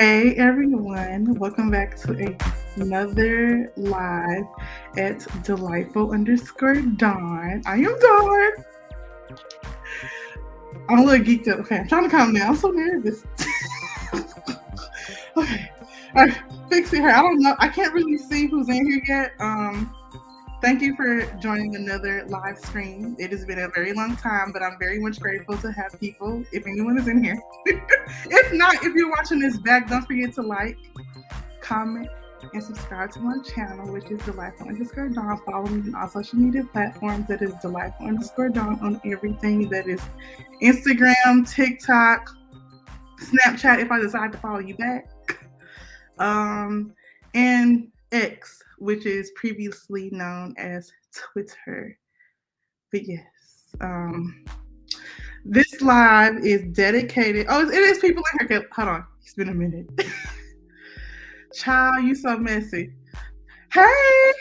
Hey everyone, welcome back to another live at delightful underscore Dawn. I am Dawn. I'm a little geeked up. Okay, I'm trying to calm down. I'm so nervous. Okay, all right, fixing her. I don't know. I can't really see who's in here yet. Thank you for joining another live stream. It has been a very long time, but I'm very much grateful to have people, if anyone is in here. If not, if you're watching this back, don't forget to like, comment, and subscribe to my channel, which is delightful underscore Dawn. Follow me on all social media platforms. That is delightful underscore Dawn on everything. That is Instagram, TikTok, Snapchat, if I decide to follow you back. And X, which is previously known as Twitter. But yes, this live is dedicated. Oh, it is people in here. Hold on, it's been a minute. Child, you so messy. Hey,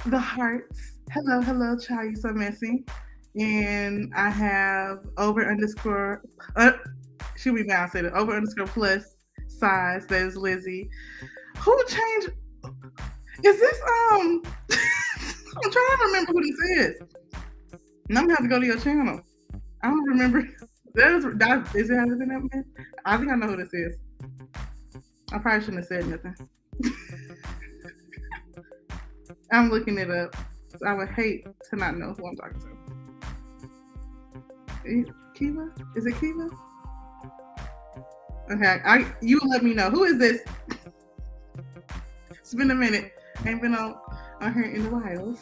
the hearts. Hello, child, you so messy. And I have over underscore. Should we now say it? Over underscore plus size. That is Lizzie. Who changed? Is this I'm trying to remember who this is. And I'm gonna have to go to your channel. I don't remember. Is it has it been that man? I think I know who this is. I probably shouldn't have said nothing. I'm looking it up. I would hate to not know who I'm talking to. Kiva? Is it Kiva? Okay, you let me know. Who is this? It's been a minute. Ain't been on here in the wilds.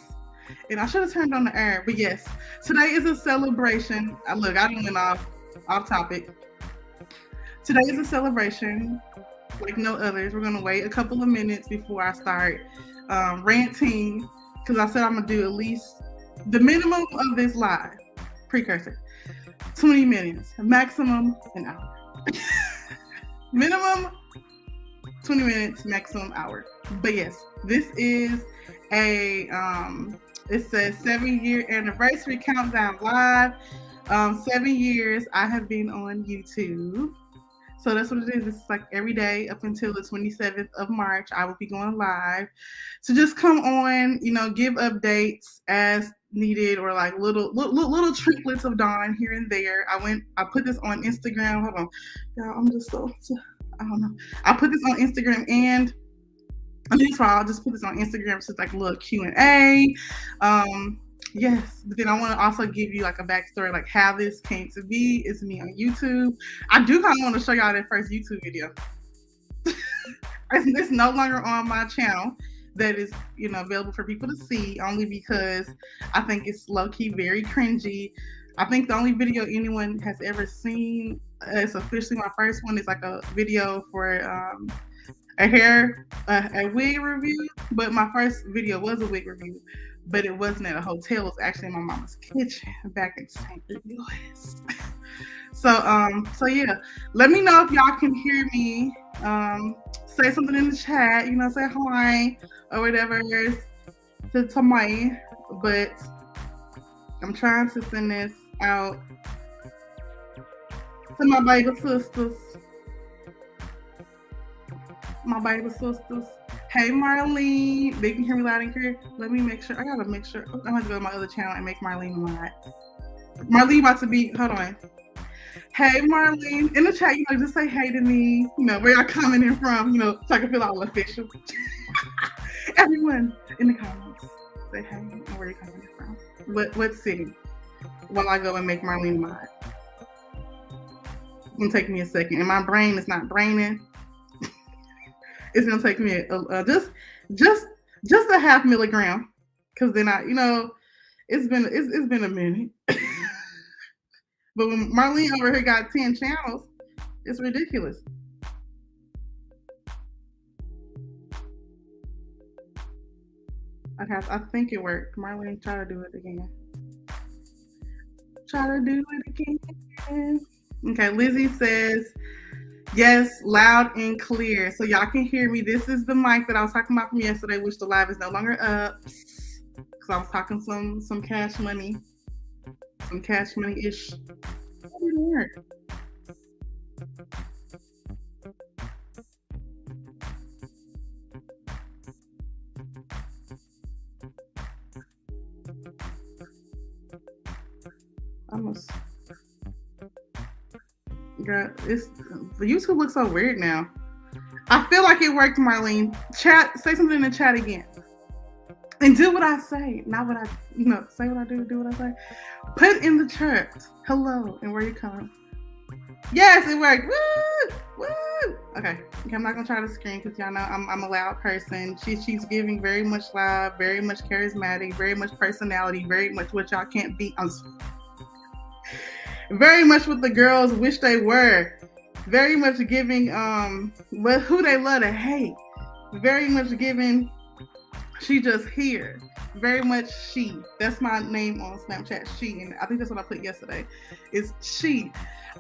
And I should have turned on the air, but yes, today is a celebration. Look, I didn't went off topic. Today is a celebration like no others. We're gonna wait a couple of minutes before I start ranting, because I said I'm gonna do at least the minimum of this live precursor, 20 minutes, maximum an hour. Minimum 20 minutes, maximum hour. But yes, this is a it's a 7-year anniversary countdown live. 7 years I have been on YouTube. So that's what it is. It's like every day up until the 27th of March, I will be going live. So just come on, give updates as needed, or like little triplets of Dawn here and there. I put this on Instagram. Hold on. Y'all, I'm just so I don't know. I put this on Instagram and I'll just put this on Instagram. It's just like a little Q&A. Yes, but then I want to also give you like a backstory, like how this came to be. It's me on YouTube. I do kind of want to show y'all that first YouTube video. It's no longer on my channel. That is, available for people to see, only because I think it's low-key very cringy. I think the only video anyone has ever seen, it's officially my first one, is like a video for a wig review. But my first video was a wig review, but it wasn't at a hotel. It was actually in my mama's kitchen back in St. Louis. So yeah, let me know if y'all can hear me. Say something in the chat, say hi or whatever to me. But I'm trying to send this out to my baby sisters. Hey Marlene, they can hear me loud and clear. Let me make sure. I gotta make sure. I'm gonna go to my other channel and make Marlene live. Marlene about to be. Hold on. Hey Marlene, in the chat, just say hey to me. Where y'all coming in from. So I can feel all official. Everyone in the comments, say hey and where you coming from. What city? While I go and make Marlene live. It's gonna take me a second, and my brain is not braining. It's gonna take me just a half milligram, because then it's been a minute. But when Marlene over here got 10 channels, it's ridiculous. Okay, I think it worked. Marlene, try to do it again. Okay, Lizzie says, yes, loud and clear. So y'all can hear me. This is the mic that I was talking about from yesterday, which the live is no longer up. Because I was talking some cash money. Some cash money-ish. almost. Girl, it's YouTube looks so weird now. I feel like it worked, Marlene. Chat, say something in the chat again. And do what I say, not what I, say what I do what I say. Put in the chat, hello, and where you coming. Yes, it worked. Woo! Woo! Okay, I'm not gonna try to scream because y'all know I'm a loud person. She's giving very much loud, very much charismatic, very much personality, very much what y'all can't be. Very much what the girls wish they were. Very much giving who they love to hate. Very much giving she just here. Very much she. That's my name on Snapchat, she. And I think that's what I put yesterday. Is she.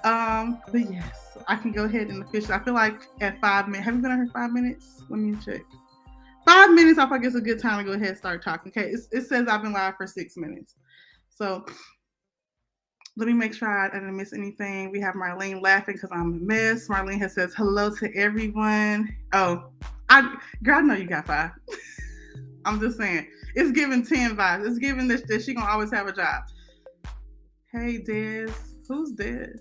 But yes, I can go ahead and officially. I feel like at 5 minutes. Have you been on here 5 minutes? Let me check. 5 minutes, I feel like it's a good time to go ahead and start talking. Okay, it says I've been live for 6 minutes. So let me make sure I didn't miss anything. We have Marlene laughing because I'm a mess. Marlene has says hello to everyone. Oh, I know you got 5. I'm just saying. It's giving 10 vibes. It's giving that she gonna always have a job. Hey, Des. Who's Des?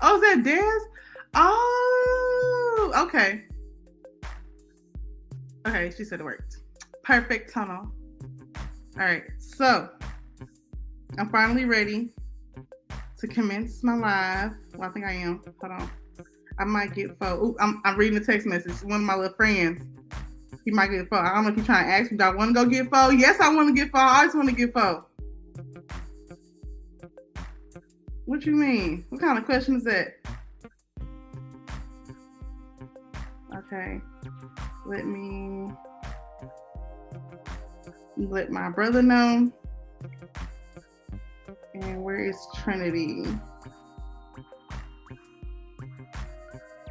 Oh, is that Des? Oh, okay. Okay, she said it worked. Perfect tunnel. All right, so I'm finally ready to commence my live. Well, I think I am. Hold on. I might get Ooh, I'm reading the text message. One of my little friends. He might get pho. I don't know if he's trying to ask me, do I want to go get pho? Yes, I want to get pho. I always want to get pho. What you mean? What kind of question is that? Okay. Let me let my brother know. And where is Trinity?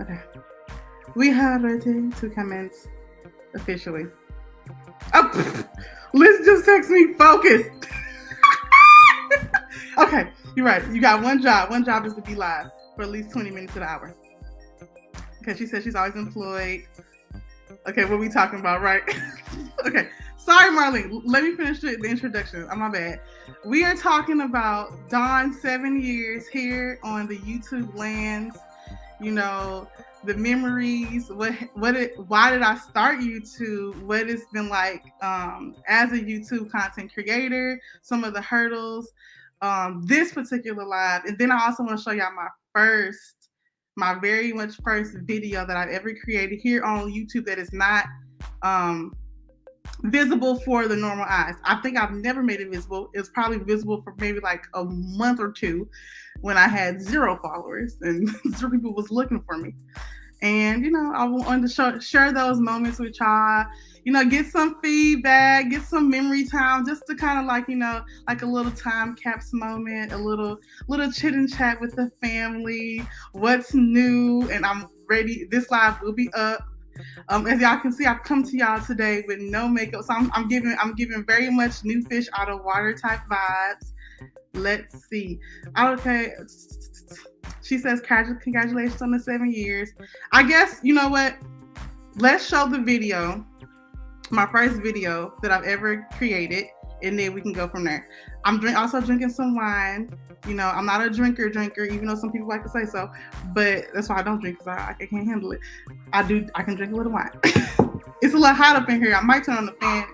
Okay. We are ready to commence officially. Oh, Liz just text me focused. Okay, you're right. You got one job. One job is to be live for at least 20 minutes an hour. Okay, she said she's always employed. Okay, what are we talking about, right? Okay, sorry, Marlene. Let me finish the introduction. I'm my bad. We are talking about Dawn's 7 years here on the YouTube lands. The memories, why did I start YouTube, what it's been like as a YouTube content creator, some of the hurdles, this particular live, and then I also want to show y'all my very much first video that I've ever created here on YouTube that is not visible for the normal eyes. I think I've never made it visible. It's probably visible for maybe like a month or two when I had 0 followers and 0 people was looking for me. And, I wanted to share those moments with y'all, get some feedback, get some memory time, just to kind of like a little time capsule moment, a little chit and chat with the family, what's new. And I'm ready. This live will be up. As y'all can see, I've come to y'all today with no makeup. So I'm giving very much new fish out of water type vibes. Let's see. Okay. She says, congratulations on the 7 years. I guess, you know what? Let's show the video, my first video that I've ever created, and then we can go from there. I'm also drinking some wine. I'm not a drinker, even though some people like to say so, but that's why I don't drink, because I can't handle it. I can drink a little wine. It's a little hot up in here. I might turn on the fan.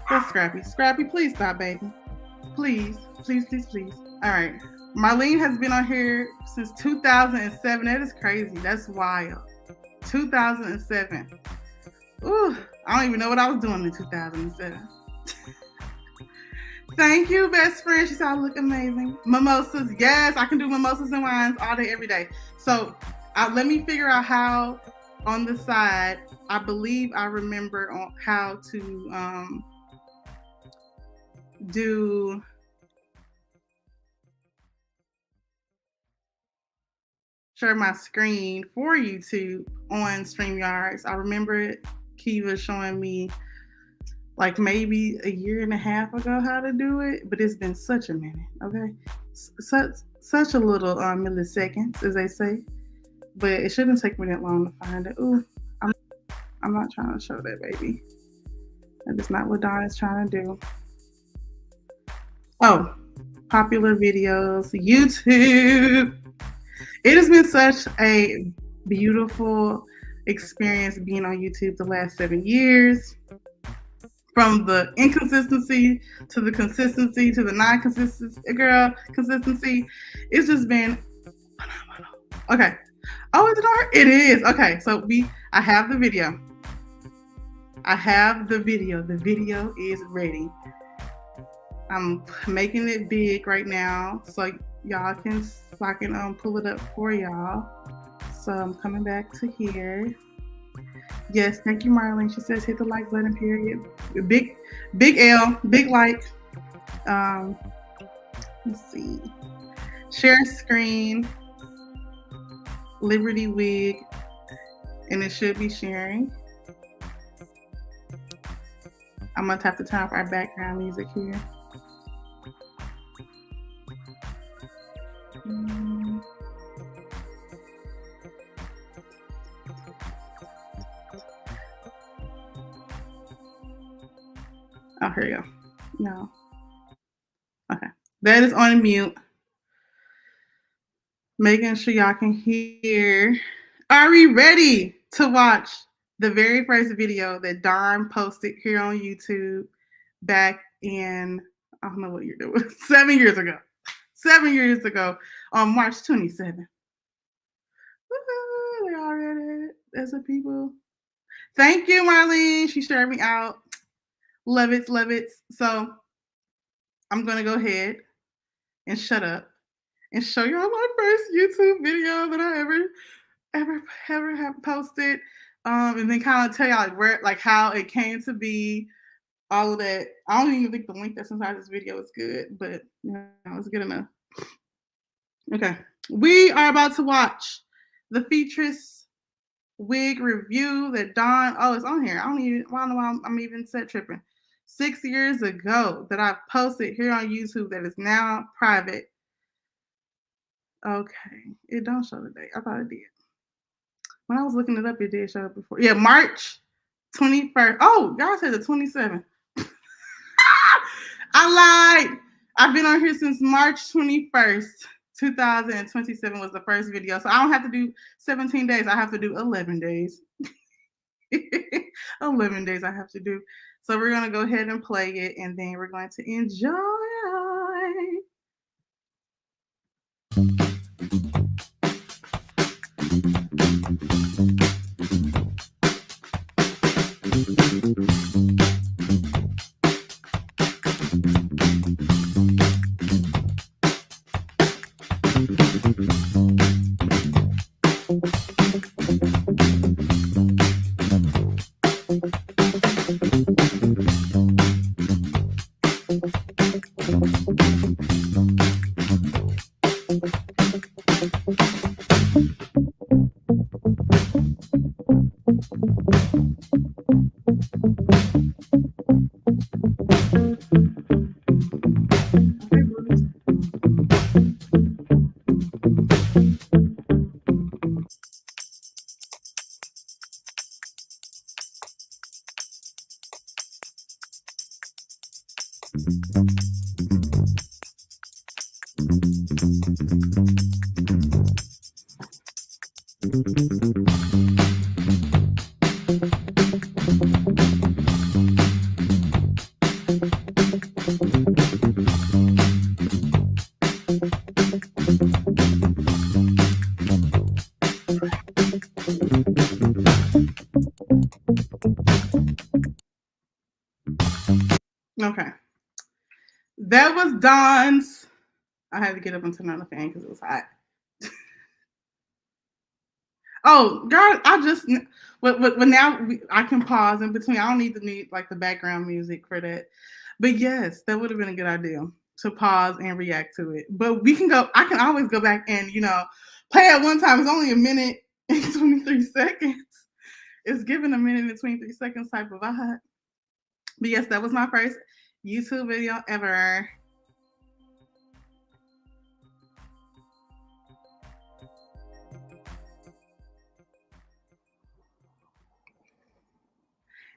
That's Scrappy. Scrappy, please stop, baby. Please. All right. Marlene has been on here since 2007. That is crazy. That's wild. 2007. Ooh, I don't even know what I was doing in 2007. Thank you, best friend. She said I look amazing. Mimosas. Yes, I can do mimosas and wines all day, every day. So let me figure out how on the side, I believe I remember on how to do share my screen for YouTube on StreamYards. I remember Kiva showing me like maybe a year and a half ago how to do it, but it's been such a minute, okay? Such a little milliseconds, as they say, but it shouldn't take me that long to find it. Ooh, I'm not trying to show that, baby. That is not what Dawn is trying to do. Oh, popular videos, YouTube. It has been such a beautiful experience being on YouTube the last 7 years. From the inconsistency to the consistency to the non-consistency, girl, consistency. It's just been phenomenal. Okay. Oh, is it on her? It is. Okay. So I have the video. I have the video. The video is ready. I'm making it big right now, so y'all can, so I can pull it up for y'all. So I'm coming back to here. Yes, thank you, Marlene. She says hit the like button. Period. Big L, big like. Let's see. Share screen. Liberty wig, and it should be sharing. I'm gonna have to turn off our background music here. Oh, here you go. No. Okay. That is on mute. Making sure y'all can hear. Are we ready to watch the very first video that Dawn posted here on YouTube back in, I don't know what year it was, 7 years ago. 7 years ago on March 27th. They all read it as a people. Thank you, Marlene. She shared me out. Love it, love it. So I'm going to go ahead and shut up and show y'all my first YouTube video that I ever have posted. And then kind of tell y'all like how it came to be, all of that. I don't even think the link that's inside this video is good, but you know, it's good enough. Okay. We are about to watch the Featrice wig review that Dawn, oh, it's on here. I don't know why I'm even set tripping. 6 years ago that I posted here on YouTube that is now private. Okay. It don't show the date. I thought it did. When I was looking it up, it did show up before. Yeah, March 21st. Oh, y'all said the 27th. I lied. I've been on here since March 21st. 2027 was the first video. So I don't have to do 17 days. I have to do 11 days. 11 days I have to do. So we're going to go ahead and play it, and then we're going to enjoy. Okay. That was Dawn's. I had to get up and turn on the fan because it was hot. Oh, girl, I just, but now I can pause in between. I don't need like the background music for that. But yes, that would have been a good idea to pause and react to it. But I can always go back and, play at one time. It's only a minute and 23 seconds. It's given a minute and 23 seconds type of vibe. But yes, that was my first YouTube video ever.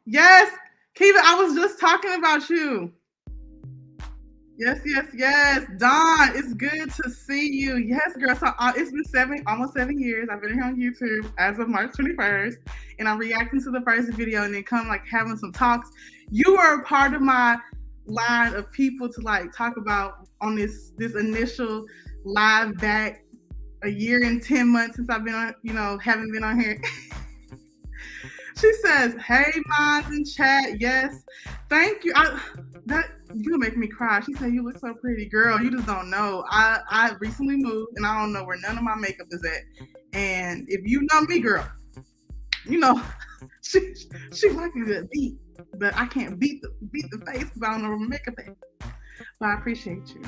Yes, Kiva, I was just talking about you. Yes. Dawn, it's good to see you. Yes, girl. So it's been almost 7 years. I've been here on YouTube as of March 21st, and I'm reacting to the first video, and then come like having some talks. You are a part of my line of people to like talk about on this initial live back a year and 10 months since I've been on, haven't been on here. She says, "Hey, moms in chat. Yes, thank you. You make me cry." She said, "You look so pretty, girl. You just don't know. I recently moved, and I don't know where none of my makeup is at. And if you know me, girl, you know she like a good beat, but I can't beat the face because I don't know where my makeup is. But I appreciate you."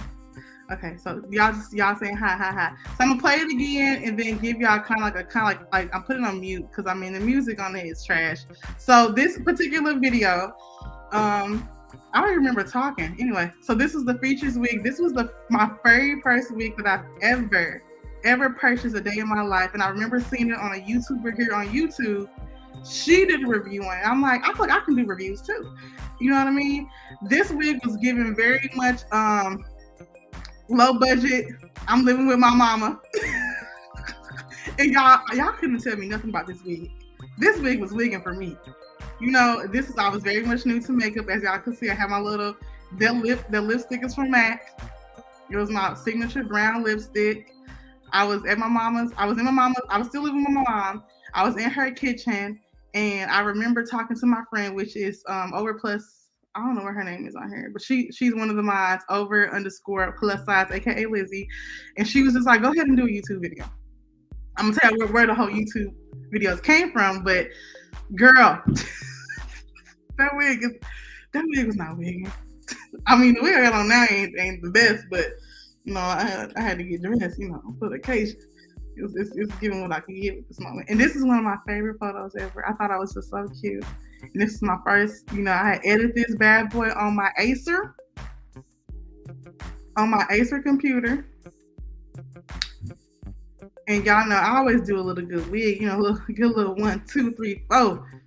Okay, so y'all saying hi. So I'm gonna play it again and then give y'all kind of like I'm putting it on mute because I mean the music on it is trash. So this particular video, I don't remember talking. Anyway, so this was the features week. This was my very first week that I've ever purchased a day in my life, and I remember seeing it on a YouTuber here on YouTube. She did a review on it. I'm like, I feel like I can do reviews too. You know what I mean? This wig was given very much low budget. I'm living with my mama. And y'all couldn't tell me nothing about this wig. This wig was wigging for me. I was very much new to makeup. As y'all can see, I have my little, the lipstick is from MAC. It was my signature brown lipstick. I was in my mama's. I was still living with my mom. I was in her kitchen, and I remember talking to my friend, which is over plus, I don't know where her name is on here, but she's one of the mods, over_plus size, aka Lizzie, and she was just like, "Go ahead and do a YouTube video." I'm gonna tell you where the whole YouTube videos came from, but girl, that wig was not wigging. I mean, the wig I got on now ain't the best, but I had to get dressed, for the occasion. It's giving what I can get at this moment. And this is one of my favorite photos ever. I thought I was just so cute. And this is my first, I had edited this bad boy on my Acer computer. And y'all know I always do a little good wig, get a little 1, 2, 3, 4.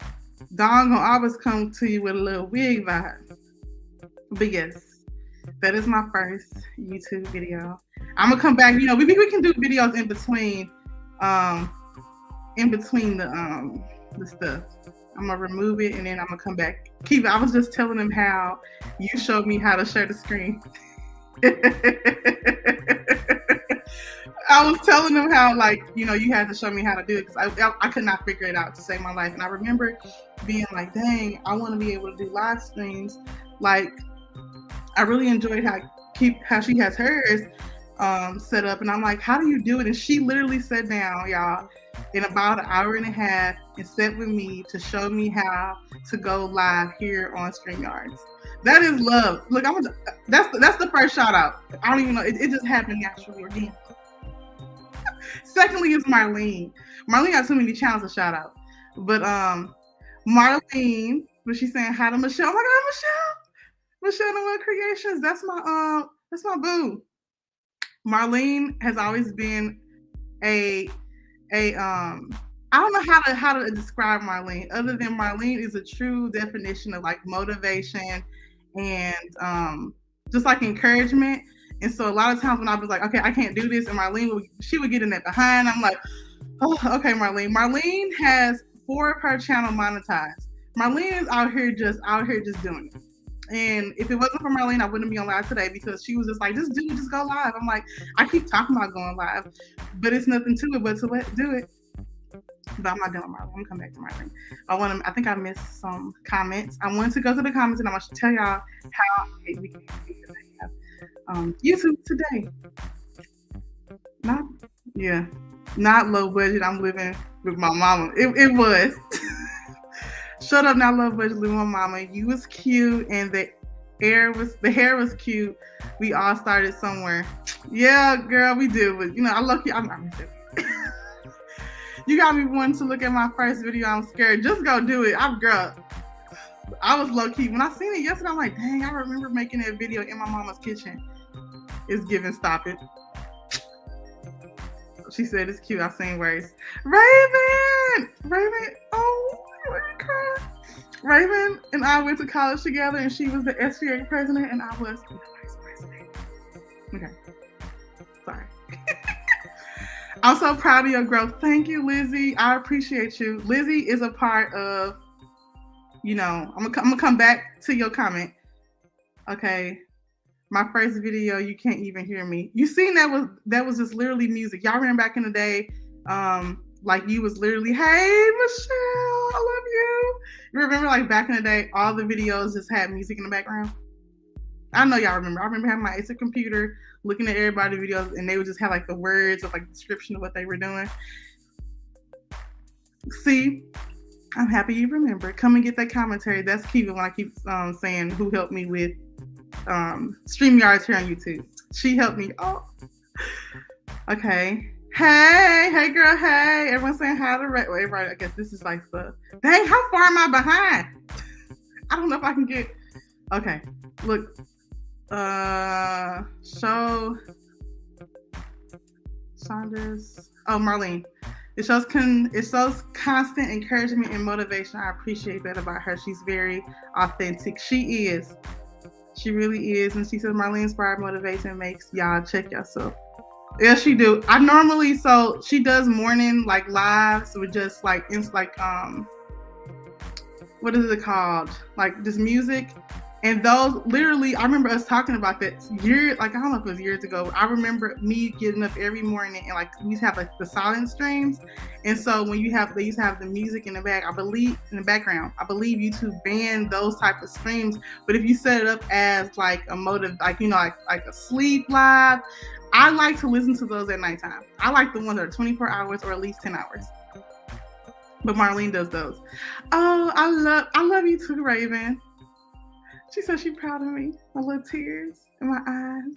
Dawn gonna always come to you with a little wig vibe. But yes, that is my first YouTube video. I'm gonna come back. We can do videos in between the stuff. I'm gonna remove it and then I'm gonna come back. Keep it. I was just telling them how you showed me how to share the screen. I was telling them how you had to show me how to do it because I could not figure it out to save my life. And I remember being like, dang, I want to be able to do live streams. Like, I really enjoyed how she has hers set up, and I'm like, how do you do it? And she literally sat down, y'all, in about an hour and a half and sat with me to show me how to go live here on StreamYards. That is love. Look, that's the first shout out. I don't even know. It just happened naturally again. Secondly is Marlene. Marlene got too many channels to shout out. But Marlene, was she saying hi to Michelle? Oh my God, Michelle Noel Creations. That's my boo. Marlene has always been I don't know how to describe Marlene other than Marlene is a true definition of like motivation and just like encouragement. And so a lot of times when I was like, okay, I can't do this, and Marlene she would get in that behind. I'm like, oh, okay, Marlene. Marlene has 4 of her channel monetized. Marlene is out here just doing it. And if it wasn't for Marlene, I wouldn't be on live today because she was just like, just do it, just go live. I'm like, I keep talking about going live, but it's nothing to it but to do it. But I'm not doing Marlene. I'm gonna come back to Marlene. I think I missed some comments. I wanted to go to the comments and I want to tell y'all how we can have YouTube today. Not low budget. I'm living with my mama. It was. Shut up, not low budget, living with my mama. You was cute, and the hair was cute. We all started somewhere. Yeah, girl, we did. But I love you. I'm you got me wanting to look at my first video. I'm scared. Just go do it. I was low key when I seen it yesterday. I'm like, dang, I remember making that video in my mama's kitchen. It's giving. Stop it. She said it's cute. I've seen worse. Raven. Oh. Raven and I went to college together, and she was the SGA president, and I was the vice president. Okay. Sorry. I'm so proud of your growth. Thank you, Lizzie. I appreciate you. Lizzie is a part of, I'm gonna come back to your comment. Okay. My first video, you can't even hear me. You seen that was just literally music. Y'all remember back in the day, like you was literally, hey Michelle, I love you. You remember like back in the day, all the videos just had music in the background? I know y'all remember. I remember having my Acer computer, looking at everybody's videos, and they would just have like the words of like the description of what they were doing. See, I'm happy you remember. Come and get that commentary. That's key when I keep saying who helped me with StreamYards here on YouTube. She helped me. Oh, okay. Hey girl, hey. Everyone's saying hi to everybody. I guess this is like the, dang, how far am I behind? I don't know if I can get, okay. Look, show Saunders. Oh, Marlene. It shows constant encouragement and motivation. I appreciate that about her. She's very authentic. She is. She really is. And she says Marlene inspired motivation makes y'all check yourself. Yes, she do. I normally, so she does morning like lives with just like, it's like, what is it called? Like just music. And those literally, I remember us talking about that I don't know if it was years ago. I remember me getting up every morning and like we used to have like the silent streams. And so when they used to have the music in the background, I believe YouTube banned those type of streams. But if you set it up as like a like a sleep live, I like to listen to those at nighttime. I like the ones that are 24 hours or at least 10 hours. But Marlene does those. Oh, I love you too, Raven. She said she's proud of me. My little tears in my eyes.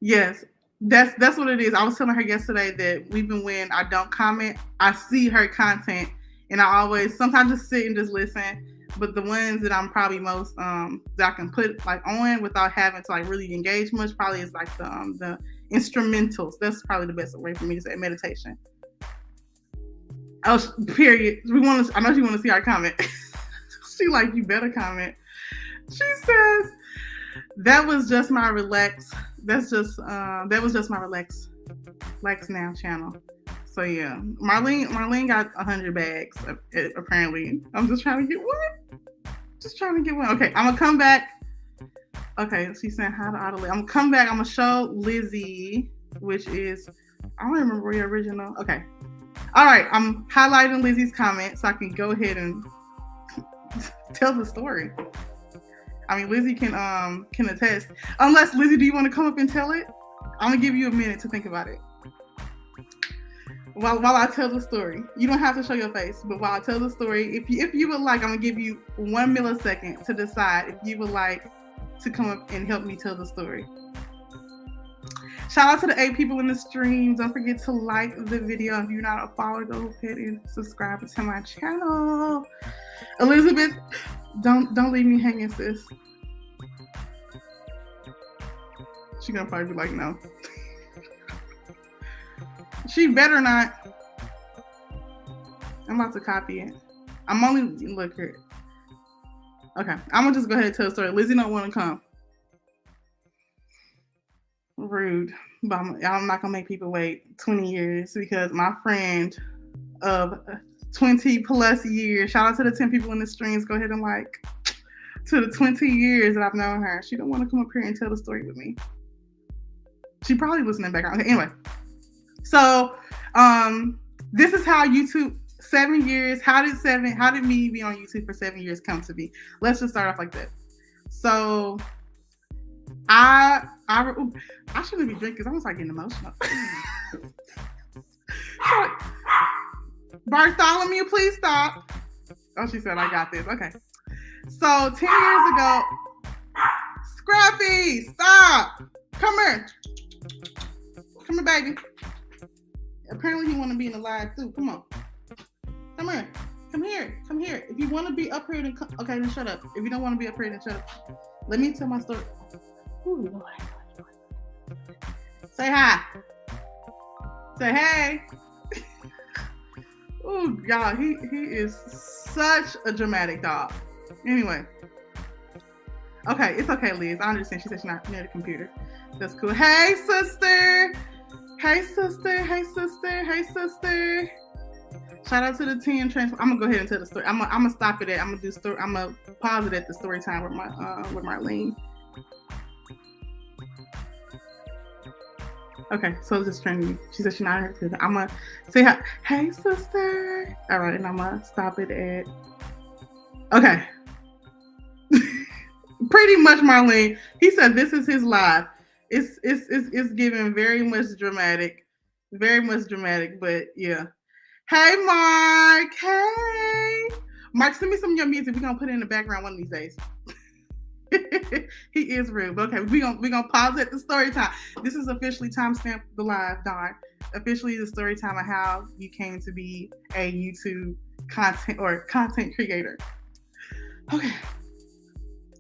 Yes, that's what it is. I was telling her yesterday that even when I don't comment, I see her content, and I always sometimes just sit and just listen. But the ones that I'm probably most that I can put like on without having to like really engage much probably is like the instrumentals. That's probably the best way for me to say meditation. Oh, period. I know she want to see our comment. She like, you better comment. She says, that was just my relax. That was just my relax now channel. So yeah, Marlene got 100 bags apparently. I'm just trying to get one. Okay, I'm gonna come back. Okay, she's saying hi to Adelie. I'm gonna come back. I'm gonna show Lizzie, which is, I don't remember your original. Okay. All right, I'm highlighting Lizzie's comment so I can go ahead and tell the story. I mean, Lizzie can attest. Unless, Lizzie, do you want to come up and tell it? I'm gonna give you a minute to think about it. While I tell the story, you don't have to show your face, but while I tell the story, if you would like, I'm gonna give you 1 millisecond to decide if you would like to come up and help me tell the story. Shout out to the 8 people in the stream. Don't forget to like the video. If you're not a follower, go ahead and subscribe to my channel. Elizabeth, don't leave me hanging, sis. She's gonna probably be like, no. She better not. I'm about to copy it. I'm only, look here. Okay, I'm gonna just go ahead and tell the story. Lizzie don't want to come. Rude, but I'm not gonna make people wait 20 years because my friend of 20 plus years, shout out to the 10 people in the streams, go ahead and like, to the 20 years that I've known her, she don't want to come up here and tell the story with me. She probably listening back. Okay, anyway, so this is how YouTube, 7 years, how did me be on YouTube for 7 years come to be? Let's just start off like that. So I shouldn't be drinking because I'm gonna start getting emotional. Bartholomew, please stop. Oh, she said I got this. Okay. So 10 years ago, Scrappy, stop. Come here. Come here, baby. Apparently he want to be in the live too. Come on. Come here. Come here. Come here. If you want to be up here, then come. Okay, then shut up. If you don't want to be up here, then shut up. Let me tell my story. Ooh, Lord. Say hi. Say hey. Ooh, y'all, he is such a dramatic dog. Anyway. Okay, it's okay, Liz. I understand. She said she's not near the computer. That's cool. Hey, sister. Hey, sister. Hey, sister. Hey, sister. Shout out to the 10 transfer. I'm gonna go ahead and tell the story. I'm gonna stop it at. I'm gonna do story. I'm gonna pause it at the story time with Marlene. Okay, so this is Trinity. She said she's not her sister. I'm gonna say hi. Hey, sister. All right, and I'm gonna stop it at. Okay. Pretty much, Marlene. He said this is his live. It's giving very much dramatic, but yeah. Hey, Mark. Hey, Mark. Send me some of your music. We're gonna put it in the background one of these days. He is rude. But okay, we're gonna pause at the story time. This is officially timestamp the live, Dawn. Officially the story time of how you came to be a YouTube content creator. Okay.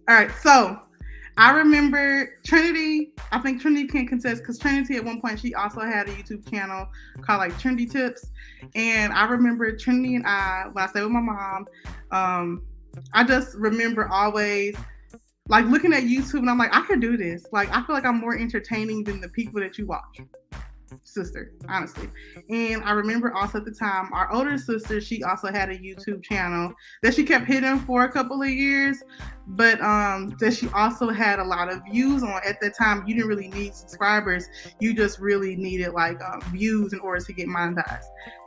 All right, so I remember Trinity. I think Trinity can contest because Trinity at one point she also had a YouTube channel called like Trinity Tips, and I remember Trinity and I when I stayed with my mom. I just remember always like looking at YouTube and I'm like, I could do this. Like I feel like I'm more entertaining than the people that you watch. Sister, honestly. And I remember also at the time, our older sister, she also had a YouTube channel that she kept hidden for a couple of years, but that she also had a lot of views on. At that time, you didn't really need subscribers. You just really needed like views in order to get monetized.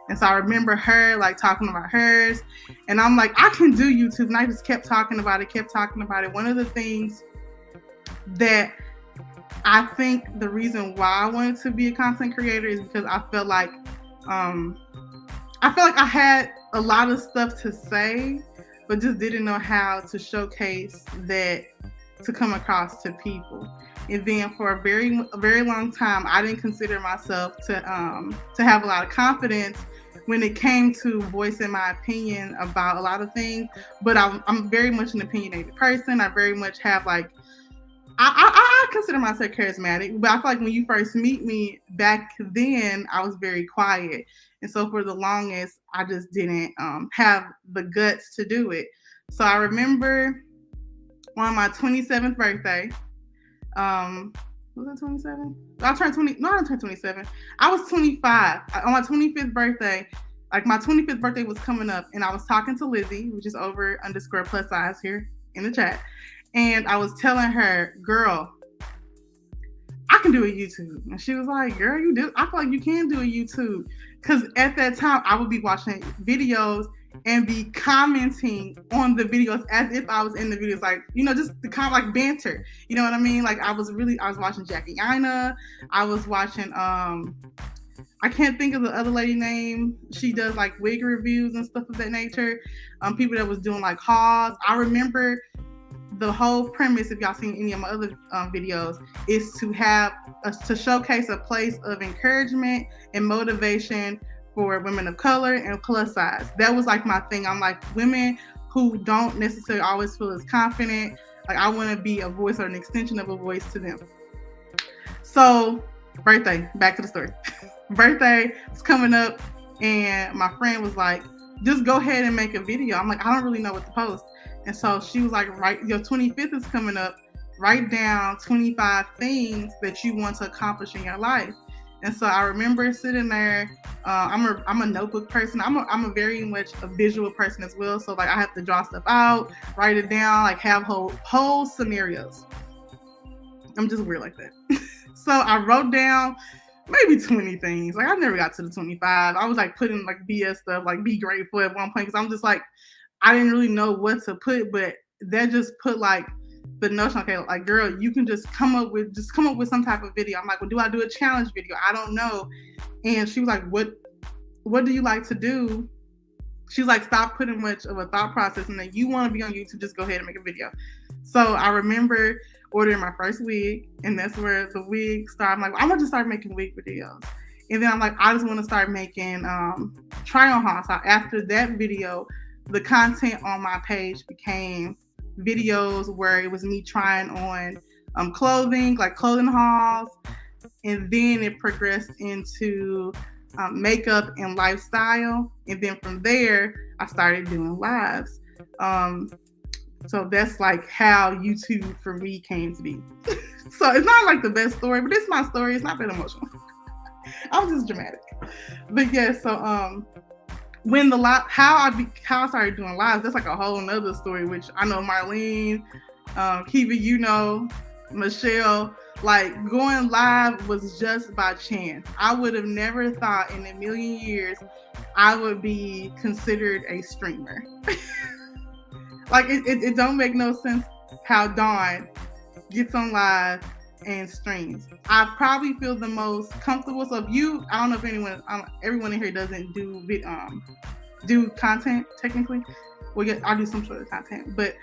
And so I remember her like talking about hers, and I'm like, I can do YouTube. And I just kept talking about it. One of the things that I think the reason why I wanted to be a content creator is because I felt like I had a lot of stuff to say, but just didn't know how to showcase that to come across to people. And then for a very long time, I didn't consider myself to have a lot of confidence when it came to voicing my opinion about a lot of things. But I'm very much an opinionated person. I very much have like I consider myself charismatic, but I feel like when you first meet me back then, I was very quiet. And so for the longest, I just didn't have the guts to do it. So I remember on my 27th birthday, was it 27? I turned 20. No, I didn't turn 27. I was 25. On my 25th birthday, like my 25th birthday was coming up, and I was talking to Lizzie, which is over _+size here in the chat. And I was telling her, girl, I can do a YouTube. And she was like, girl, you do? I feel like you can do a YouTube. Because at that time, I would be watching videos and be commenting on the videos as if I was in the videos. Like, you know, just the kind of like banter. You know what I mean? Like, I was watching Jackie Aina. I was watching, I can't think of the other lady name. She does like wig reviews and stuff of that nature. People that was doing like hauls. I remember the whole premise, if y'all seen any of my other videos, is to showcase a place of encouragement and motivation for women of color and plus size. That was like my thing. I'm like, women who don't necessarily always feel as confident, like I want to be a voice or an extension of a voice to them. So birthday, back to the story. Birthday was coming up and my friend was like, just go ahead and make a video. I'm like, I don't really know what to post. And so she was like, your 25th is coming up. Write down 25 things that you want to accomplish in your life. And so I remember sitting there. I'm a notebook person. I'm a very much a visual person as well. So like I have to draw stuff out, write it down, like have whole scenarios. I'm just weird like that. So I wrote down maybe 20 things. Like I never got to the 25. I was like putting like BS stuff, like be grateful at one point, because I'm just like, I didn't really know what to put, but that just put like the notion, okay, like girl, you can just come up with some type of video. I'm like, well, do I do a challenge video? I don't know. And she was like, what do you like to do? She's like, stop putting much of a thought process, and then you want to be on YouTube, just go ahead and make a video. So I remember ordering my first wig, and that's where the wig started. I'm like, I'm gonna just start making wig videos. And then I'm like, I just want to start making try-on hauls. So after that video, the content on my page became videos where it was me trying on clothing, like clothing hauls. And then it progressed into makeup and lifestyle. And then from there, I started doing lives. So that's like how YouTube for me came to be. So it's not like the best story, but it's my story. It's not that emotional. I was just dramatic. But yeah, so when the how I started doing lives, that's like a whole nother story, which I know Marlene, Kiva, you know, Michelle, like going live was just by chance. I would have never thought in a million years I would be considered a streamer. Like it don't make no sense how Dawn gets on live and streams. I probably feel the most comfortable. So if you, I don't know if everyone in here doesn't do content technically. Well, yeah, I do some sort of content, but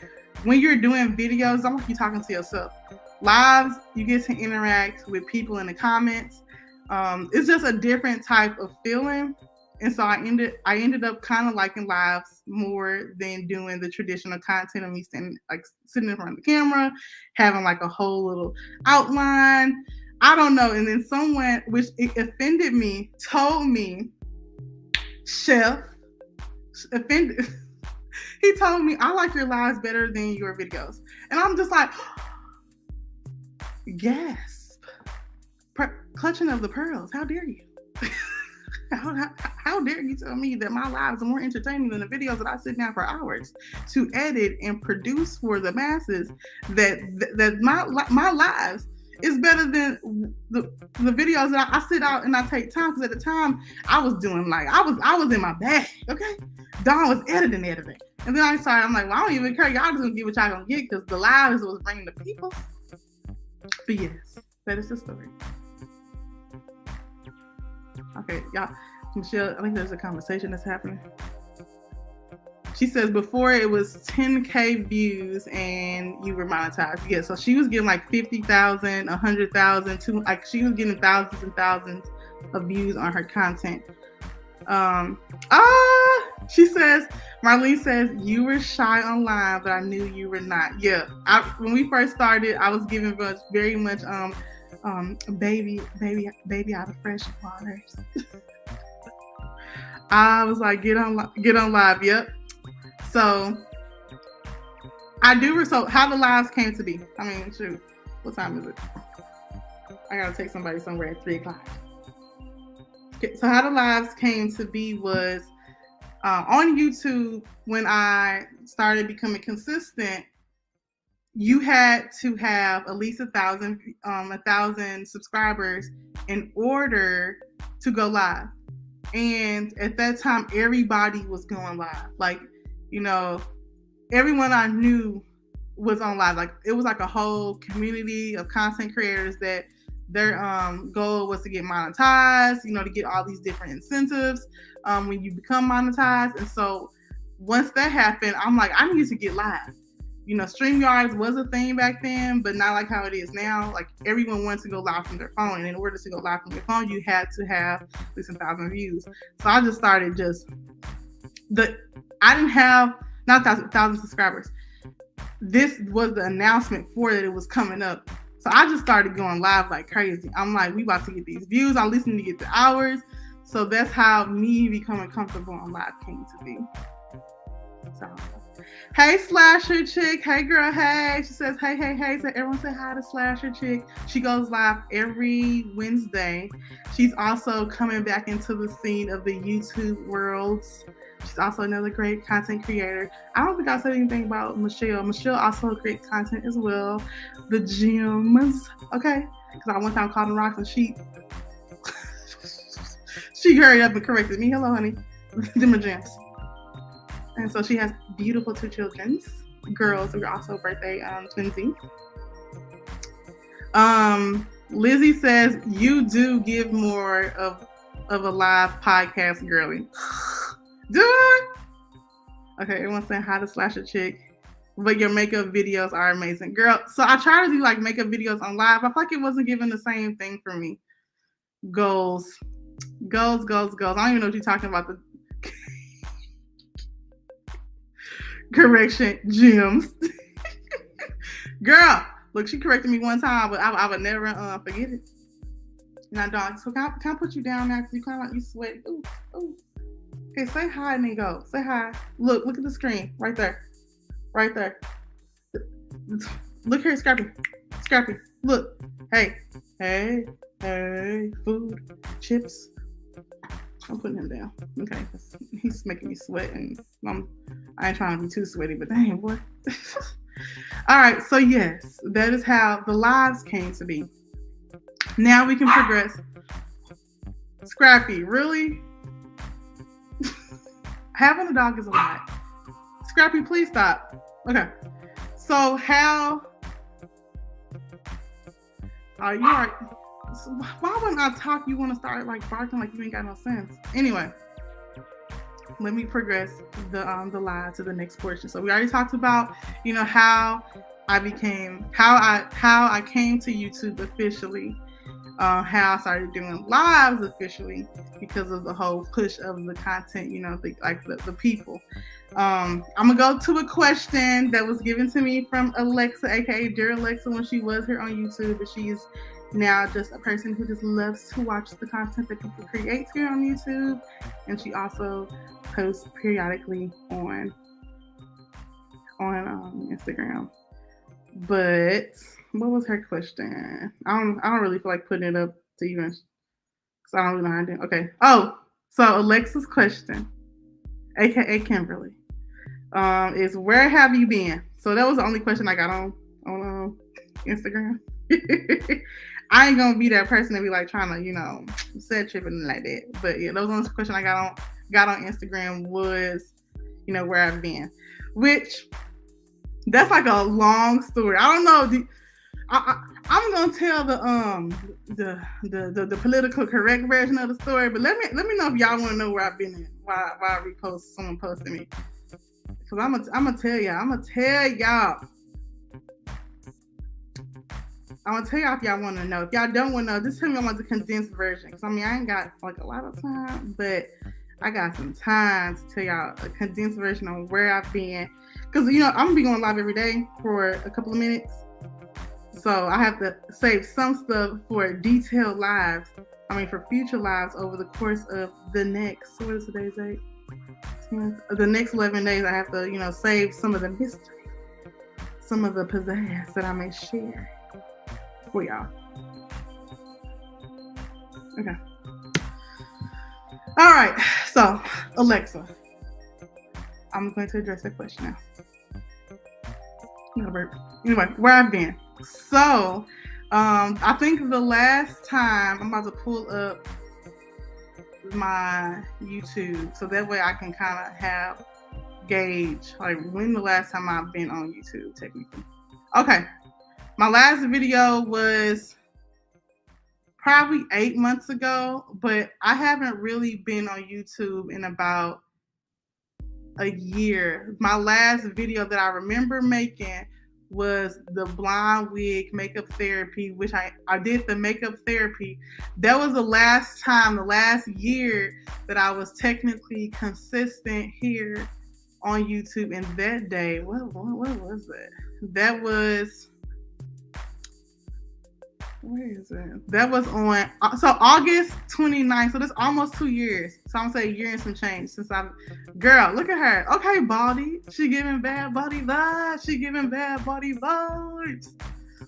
when you're doing videos, it's like you're talking to yourself. Lives, you get to interact with people in the comments. It's just a different type of feeling. And so I ended up kind of liking lives more than doing the traditional content of me sitting in front of the camera, having like a whole little outline. I don't know. And then someone, which it offended me, told me, Chef, offended. He told me, I like your lives better than your videos. And I'm just like, gasp. Clutching of the pearls. How dare you? How dare you tell me that my lives are more entertaining than the videos that I sit down for hours to edit and produce for the masses? That my lives is better than the videos that I sit out and I take time, because at the time I was doing like I was in my bag. Okay, Dawn was editing, and then I'm like, well, I don't even care. Y'all just gonna get what y'all gonna get, because the lives was bringing the people. But yes, that is the story. Okay, y'all. Michelle, I think there's a conversation that's happening. She says before it was 10K views and you were monetized. Yeah, so she was getting like 50,000, 100,000, like she was getting thousands and thousands of views on her content. She says, Marlene says, you were shy online, but I knew you were not. Yeah, when we first started, I was giving very much baby out of fresh waters. I was like, get on live. Yep. So I do. So how the lives came to be. I mean, shoot, what time is it? I gotta take somebody somewhere at 3:00. Okay, so how the lives came to be was on YouTube. When I started becoming consistent, you had to have at least 1,000 subscribers in order to go live. And at that time, everybody was going live. Like, you know, everyone I knew was on live. Like, it was like a whole community of content creators that their goal was to get monetized, you know, to get all these different incentives when you become monetized. And so once that happened, I'm like, I need to get live. You know, StreamYards was a thing back then, but not like how it is now. Like, everyone wanted to go live from their phone. And in order to go live from your phone, you had to have at least 1,000 views. So I just started I didn't have, not 1,000 subscribers. This was the announcement for that it was coming up. So I just started going live like crazy. I'm like, we about to get these views. I listen to get the hours. So that's how me becoming comfortable on live came to be. So, hey, Slasher Chick. Hey, girl. Hey. She says, hey. So everyone say hi to Slasher Chick. She goes live every Wednesday. She's also coming back into the scene of the YouTube world. She's also another great content creator. I don't think I said anything about Michelle. Michelle also creates content as well. The gems. Okay. Because I one time called them rocks and she hurried up and corrected me. Hello, honey. Them are gems. And so she has beautiful 2 children, girls who are also birthday twinsies. Lizzie says, you do give more of a live podcast, girly. Do it? Okay, everyone's saying hi to Slasher Chick. But your makeup videos are amazing. Girl, so I try to do like makeup videos on live. I feel like it wasn't giving the same thing for me. Goals. I don't even know what you're talking about. The correction, gems. Girl, look, she corrected me one time, but I would never forget it. Now, dog, so can I put you down now? Because you kind of like you sweat. Ooh. Okay, say hi and then go. Say hi. Look at the screen. Right there. Look here, Scrappy. Scrappy, look. Hey, hey, hey, food, chips. I'm putting him down. Okay, he's making me sweat, and I ain't trying to be too sweaty, but dang, boy. All right, so yes, that is how the lives came to be. Now we can progress. Scrappy, really? Having a dog is a lot. Scrappy, please stop. Okay, so how? You are. So why when I talk, you want to start like barking like you ain't got no sense? Anyway, let me progress the live to the next portion. So we already talked about, how I came to YouTube officially, how I started doing lives officially because of the whole push of the content, the people. I'm gonna go to a question that was given to me from Alexa, aka Dear Alexa, when she was here on YouTube, but she's now just a person who just loves to watch the content that people create here on YouTube, and she also posts periodically on Instagram. But what was her question? I don't really feel like putting it up to even, because I don't really know how to do it. Okay. Oh, so Alexa's question, aka Kimberly, is where have you been? So that was the only question I got on Instagram. I ain't gonna be that person to be like trying to, set tripping like that. But yeah, those ones question I got on Instagram was, where I've been. Which that's like a long story. I don't know. I'm gonna tell the political correct version of the story, but let me know if y'all want to know where I've been at. Why I repost someone posting me. Cause I'm gonna tell y'all. I'm gonna tell y'all if y'all want to know. If y'all don't want to know, just tell me I want the condensed version. Because, I ain't got, like, a lot of time. But I got some time to tell y'all a condensed version on where I've been. Because, I'm going to be going live every day for a couple of minutes. So, I have to save some stuff for detailed lives. For future lives over the course of the next, what is today's date? The next 11 days, I have to, save some of the mystery. Some of the pizzazz that I may share for y'all. Okay. All right. So, Alexa, I'm going to address that question now. Anyway, where I've been. So, I think the last time I'm about to pull up my YouTube, so that way I can kind of have gauge like when the last time I've been on YouTube technically. Okay. My last video was probably 8 months ago, but I haven't really been on YouTube in about a year. My last video that I remember making was the blonde wig makeup therapy, which I did the makeup therapy. That was the last year that I was technically consistent here on YouTube. And that day, what was that? That was... Where is it? That was on August 29th. So that's almost 2 years. So I'm gonna say a year and some change since girl, look at her. Okay, Baldy. She giving bad body vibes.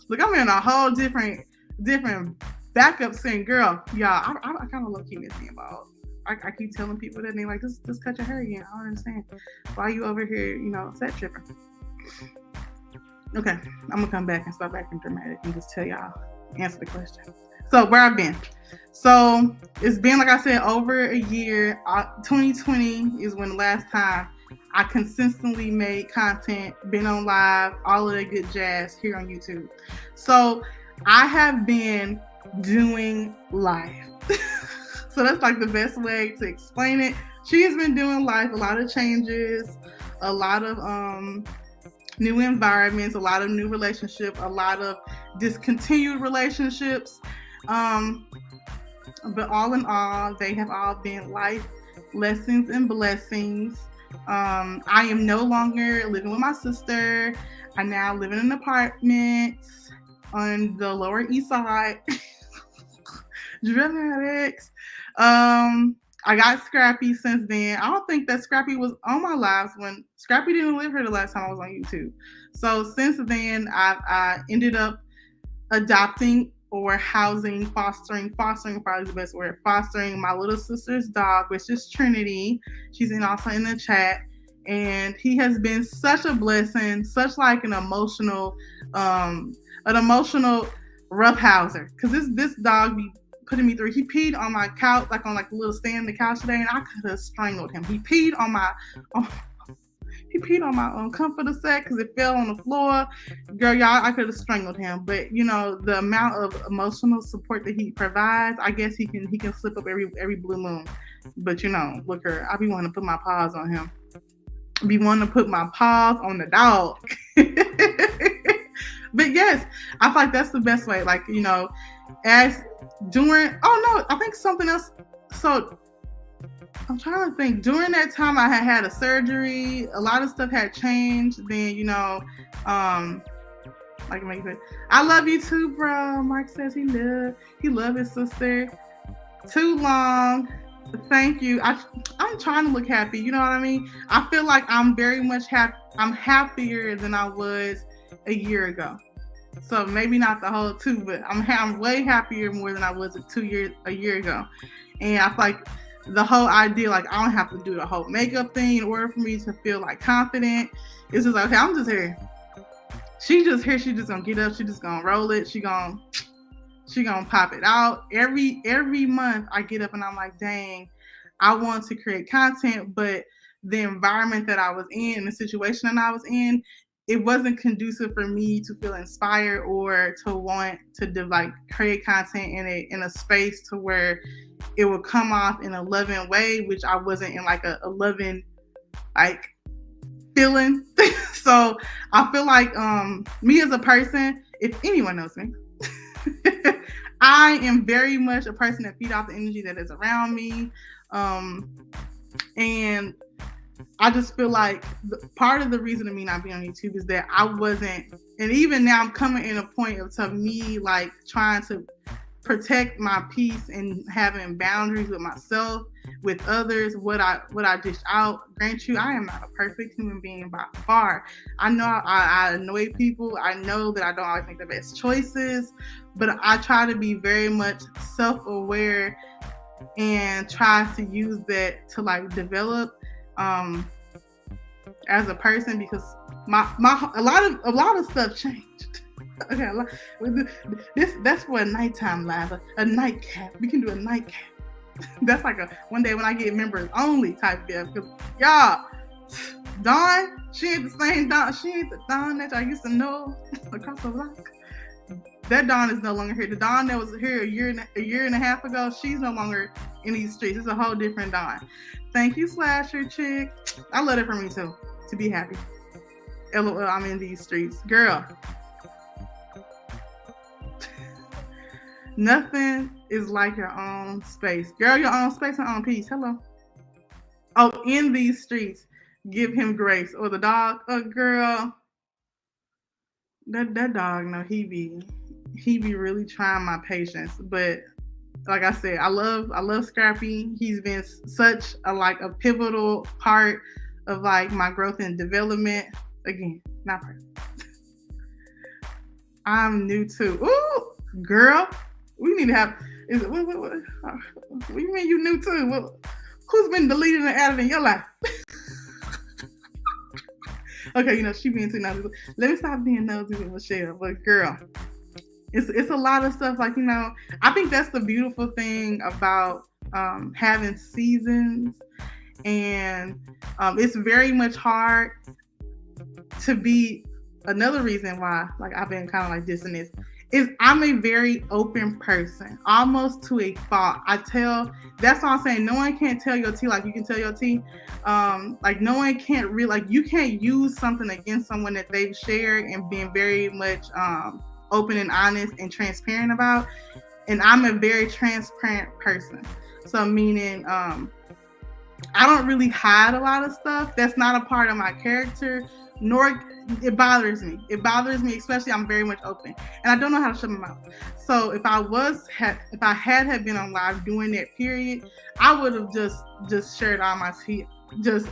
Look, I'm in a whole different backup scene, girl. Y'all, I kind of low key miss being bald. I keep telling people that, and they're like, just cut your hair again. I don't understand. Why are you over here, set tripping? Okay, I'm gonna come back and start back in dramatic and just tell y'all. Answer the question. So where I've been. So it's been, like I said, over a year. 2020 is when the last time I consistently made content, been on live, all of that good jazz here on YouTube. So I have been doing life. So that's like the best way to explain it. She has been doing life, a lot of changes, a lot of new environments, a lot of new relationships, a lot of discontinued relationships. But all in all, they have all been life lessons and blessings. I am no longer living with my sister. I now live in an apartment on the Lower East Side. Dramatics. I got Scrappy since then. I don't think that Scrappy was on my lives when Scrappy didn't live here the last time I was on YouTube. So since then, I ended up adopting or housing, fostering probably the best word, fostering my little sister's dog, which is Trinity. She's also in the chat. And he has been such a blessing, such like an emotional roughhouser. Because this dog be putting me through. He peed on my couch, like on like a little stand on the couch today, and I could have strangled him. He peed on my comforter set because it fell on the floor. Girl, y'all, I could have strangled him. But you know, the amount of emotional support that he provides, I guess he can slip up every blue moon. But you know, look her, I be wanting to put my paws on him. Be wanting to put my paws on the dog. But yes, I feel like that's the best way. Like, you know, I think something else. So I'm trying to think. During that time, I had a surgery. A lot of stuff had changed. Then, you know, like I love you too, bro. Mark says he love his sister. Too long. Thank you. I'm trying to look happy. You know what I mean? I feel like I'm very much happy. I'm happier than I was a year ago. So maybe not the whole 2, but I'm way happier more than I was a year ago. And I feel like the whole idea, like I don't have to do the whole makeup thing in order for me to feel like confident. It's just like, okay, I'm just here. She just here. She just gonna get up. She just gonna roll it. She gonna pop it out. Every month I get up and I'm like, dang, I want to create content, but the environment that I was in, the situation that I was in, it wasn't conducive for me to feel inspired or to want to like create content in a space to where it would come off in a loving way, which I wasn't in like a loving like feeling. So I feel like me as a person, if anyone knows me, I am very much a person that feeds off the energy that is around me. And I just feel like part of the reason of me not being on YouTube is that I wasn't, and even now I'm coming in a point of me like trying to protect my peace and having boundaries with myself, with others, what I dish out. Grant you, I am not a perfect human being by far. I know I annoy people. I know that I don't always make the best choices, but I try to be very much self-aware and try to use that to like develop as a person, because a lot of stuff changed. Okay, that's for a nighttime live, a nightcap. We can do a nightcap. That's like a one day when I get members only type of, because y'all, Dawn, she ain't the same Dawn. She ain't the Dawn that I used to know across the block. That Dawn is no longer here. The Dawn that was here a year and a half ago, she's no longer in these streets. It's a whole different Dawn. Thank you, Slasher Chick. I love it for me too, to be happy. LOL, I'm in these streets. Girl. Nothing is like your own space. Girl, your own space and own peace. Hello. Oh, in these streets, give him grace. Or the dog. Oh, girl. That dog, no, he be really trying my patience. But like I said, I love Scrappy. He's been such a pivotal part of like my growth and development. Again, not perfect. I'm new too. Ooh, girl, we need to have. What do you mean you new too? Who's been deleted and added in your life? Okay, you know she being too nosy. Let me stop being nosy with Michelle. But girl, it's a lot of stuff. Like, you know, I think that's the beautiful thing about having seasons, and it's very much hard to be. Another reason why, like, I've been kind of like dissing this is I'm a very open person, almost to a fault. That's why I'm saying no one can't tell your tea like you can tell your tea. Like no one can't really, like you can't use something against someone that they've shared and been very much open and honest and transparent about. And I'm a very transparent person. So meaning I don't really hide a lot of stuff. That's not a part of my character. nor it bothers me. It bothers me, especially I'm very much open, and I don't know how to shut my mouth. So if I had been on live during that period, I would have just shared all my tea, just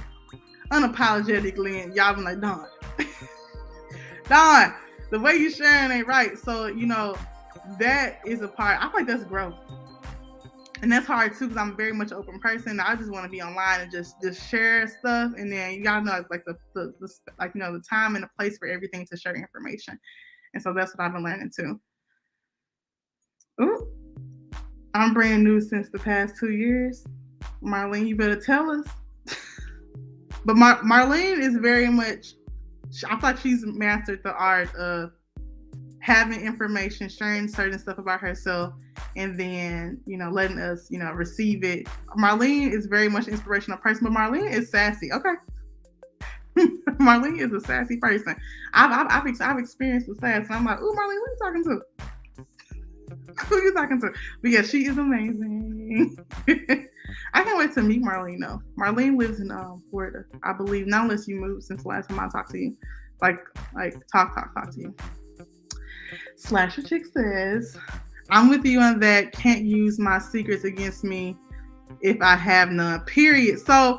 unapologetically, and y'all been like, Dawn, Dawn, the way you sharing ain't right. So that is a part. I feel like that's growth. And that's hard too, because I'm very much an open person. I just want to be online and just share stuff, and then you gotta know like the time and the place for everything to share information. And so that's what I've been learning too. Ooh, I'm brand new since the past 2 years. Marlene, you better tell us. But Marlene is very much. I feel like she's mastered the art of having information, sharing certain stuff about herself, and then letting us receive it. Marlene is very much an inspirational person, but Marlene is sassy. Okay. Marlene is a sassy person. I've experienced the sass, and I'm like, ooh, Marlene, who are you talking to? Who are you talking to? But yeah, she is amazing. I can't wait to meet Marlene though. Marlene lives in Florida, I believe. Not unless you moved since the last time I talked to you. Like talk to you. Slasher Chick says, I'm with you on that. Can't use my secrets against me if I have none. Period. So,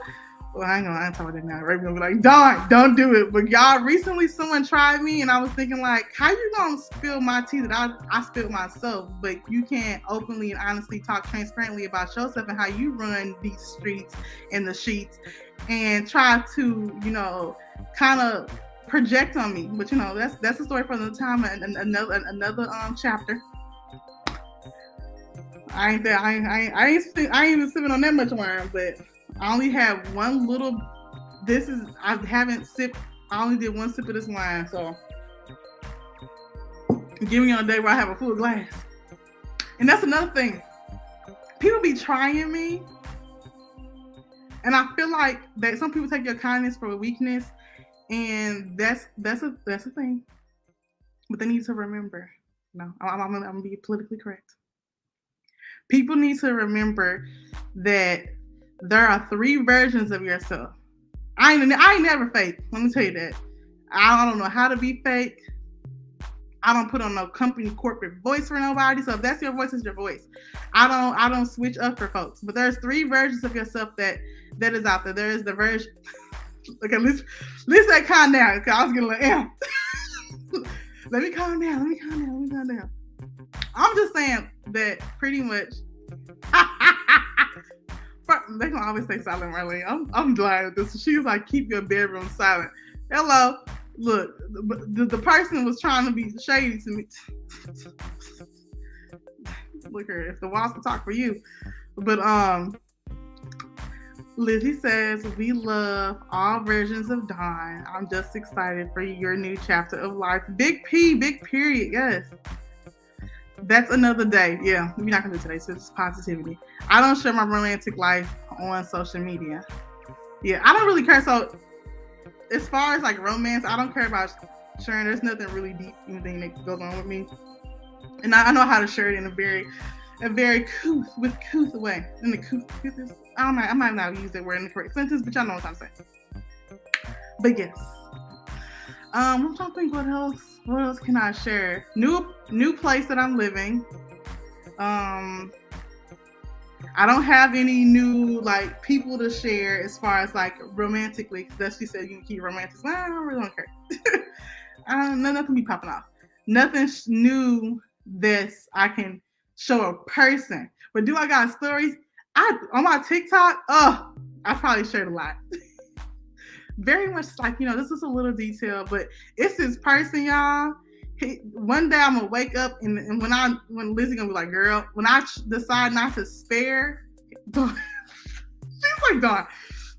I ain't talking about that now. Right? Gonna be like, don't do it. But y'all, recently someone tried me, and I was thinking like, how you gonna spill my tea that I spilled myself, but you can't openly and honestly talk transparently about yourself and how you run these streets and the sheets, and try to kind of project on me. But that's a story for another time and another chapter. I ain't even sipping on that much wine, but I only have one little. I only did one sip of this wine, so give me on a day where I have a full glass. And that's another thing. People be trying me, and I feel like that some people take your kindness for a weakness, and that's a thing. But they need to remember. No, I'm gonna be politically correct. People need to remember that there are 3 versions of yourself. I ain't never fake. Let me tell you that. I don't know how to be fake. I don't put on no company corporate voice for nobody. So if that's your voice, it's your voice. I don't switch up for folks. But there's 3 versions of yourself that is out there. There is the version. Okay, let's say calm down, because I was getting a little amped. Let me calm down. I'm just saying that pretty much. They gonna always say silent, Marlene. I'm glad at this. She was like, keep your bedroom silent. Hello, look, the person was trying to be shady to me. Look here, if the walls can talk for you. But Lizzie says, we love all versions of Dawn. I'm just excited for your new chapter of life. Big P, big period, yes. That's another day. Yeah, we're not going to do today, so it's positivity. I don't share my romantic life on social media. Yeah, I don't really care. So as far as like romance, I don't care about sharing. There's nothing really deep, anything that goes on with me. And I know how to share it in a very couth way. In the couth is, I might not use that word in the correct sentence, but y'all know what I'm saying. But yes. I'm trying to think what else can I share? New place that I'm living. I don't have any new like people to share as far as like romantically, because that's she said you can keep romantic. I don't really care. Nothing be popping off. Nothing new that I can show a person. But do I got stories? On my TikTok, I probably shared a lot. Very much like, this is a little detail, but it's this person, y'all. One day I'm gonna wake up and when Lizzie gonna be like, girl, when I decide not to spare, she's like, Dawn.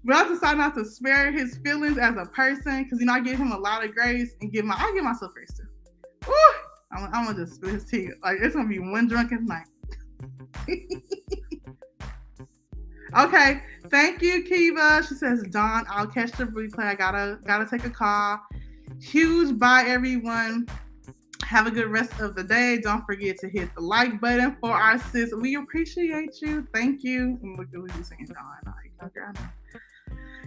When I decide not to spare his feelings as a person, because I give him a lot of grace and I give myself grace too. Woo! I'm gonna just spill his tea. Like it's gonna be one drunken night. Okay, thank you, Kiva. She says, Dawn, I'll catch the replay. I gotta take a call. Huge bye, everyone. Have a good rest of the day. Don't forget to hit the like button for our sis. We appreciate you. Thank you. And look at Lizzie saying, Dawn.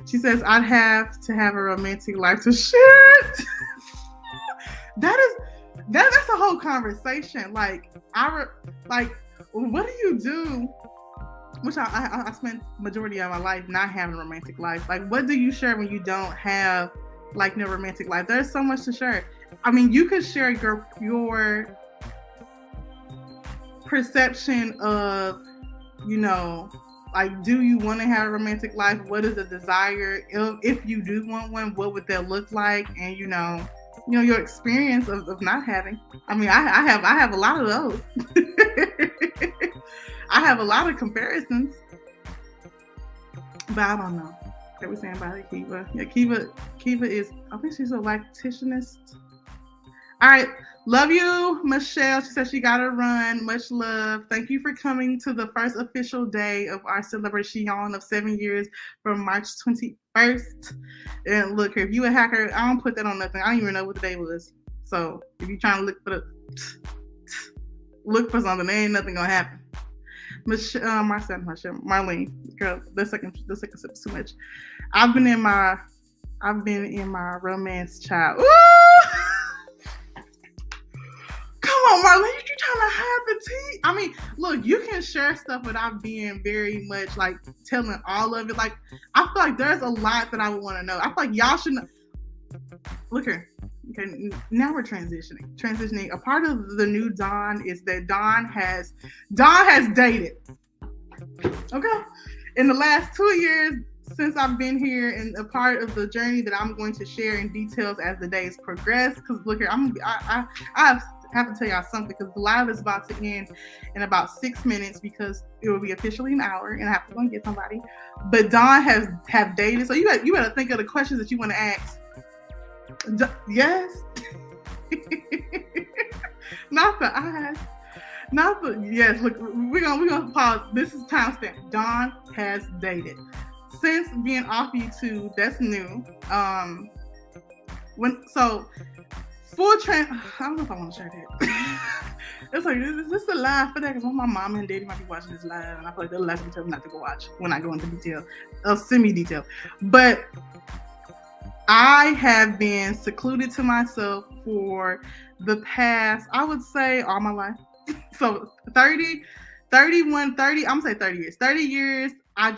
She says, I'd have to have a romantic life to share it. That's a whole conversation. Like, what do you do? Which I spent majority of my life not having a romantic life. Like, what do you share when you don't have like no romantic life? There's so much to share. I mean, you could share your perception of, you know, like, do you want to have a romantic life? What is a desire? If you do want one, what would that look like? And you know your experience of not having. I mean, I have a lot of those. I have a lot of comparisons, but I don't know. What we saying about it, Kiva? Yeah, Kiva is. I think she's a lactationist. All right. Love you, Michelle. She said she got to run. Much love. Thank you for coming to the first official day of our celebration of 7 years from March 21st. And look, if you a hacker, I don't put that on nothing. I don't even know what the day was. So if you're trying to look for something, there ain't nothing gonna happen. Marlene, girl, the second sip is too much. I've been in my romance child. Ooh! Come on, Marlene, you trying to hide the tea? I mean, look, you can share stuff without being very much like telling all of it. Like, I feel like there's a lot that I would want to know. I feel like y'all should know. Look here. Okay, now we're transitioning. A part of the new Dawn is that Dawn has dated. Okay, in the last 2 years since I've been here, and a part of the journey that I'm going to share in details as the days progress. Because look here, I have to tell y'all something, because the live is about to end in about 6 minutes, because it will be officially an hour and I have to go and get somebody. But Dawn have dated, so you better think of the questions that you want to ask. Yes. Not the eyes. Not the yes. Look, we're gonna pause. This is timestamp. Dawn has dated since being off YouTube. That's new. Full trend. I don't know if I want to share that. It's like, is this a live for that? Because my mom and daddy might be watching this live, and I feel like they'll let me tell me not to go watch when I go into detail, semi-detail. But I have been secluded to myself for the past, I would say, all my life. So 30, I'm going to say 30 years. 30 years, I